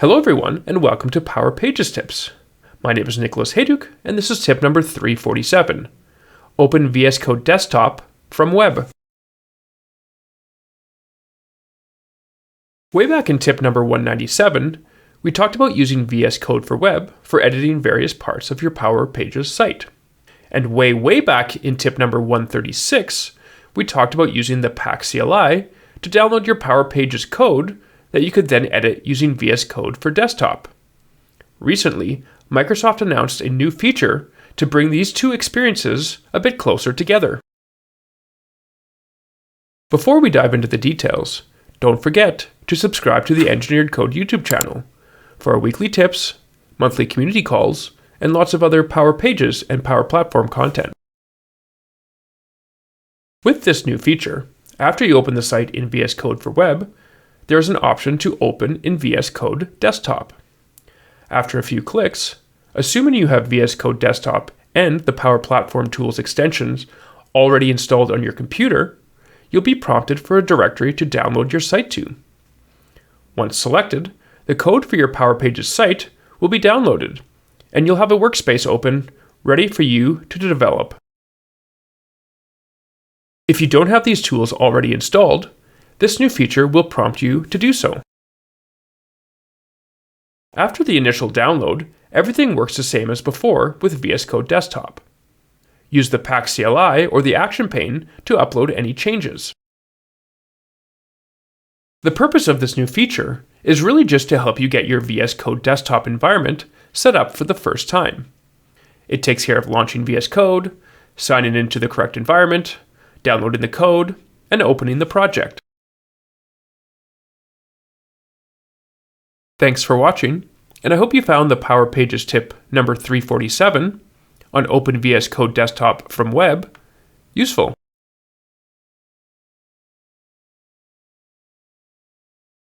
Hello everyone, and welcome to Power Pages Tips. My name is Nicholas Hayduk, and this is tip number 347. Open VS Code Desktop from web. Way back in tip number 197, we talked about using VS Code for web for editing various parts of your Power Pages site. And way back in tip number 136, we talked about using the pack CLI to download your Power Pages code that you could then edit using VS Code for desktop. Recently, Microsoft announced a new feature to bring these two experiences a bit closer together. Before we dive into the details, don't forget to subscribe to the Engineered Code YouTube channel for our weekly tips, monthly community calls, and lots of other Power Pages and Power Platform content. With this new feature, after you open the site in VS Code for web, there is an option to open in VS Code Desktop. After a few clicks, assuming you have VS Code Desktop and the Power Platform Tools extensions already installed on your computer, you'll be prompted for a directory to download your site to. Once selected, the code for your Power Pages site will be downloaded, and you'll have a workspace open ready for you to develop. If you don't have these tools already installed, this new feature will prompt you to do so. After the initial download, everything works the same as before with VS Code Desktop. Use the pack CLI or the action pane to upload any changes. The purpose of this new feature is really just to help you get your VS Code Desktop environment set up for the first time. It takes care of launching VS Code, signing into the correct environment, downloading the code, and opening the project. Thanks for watching, and I hope you found the Power Pages tip number 347 on Open VS Code Desktop from web useful.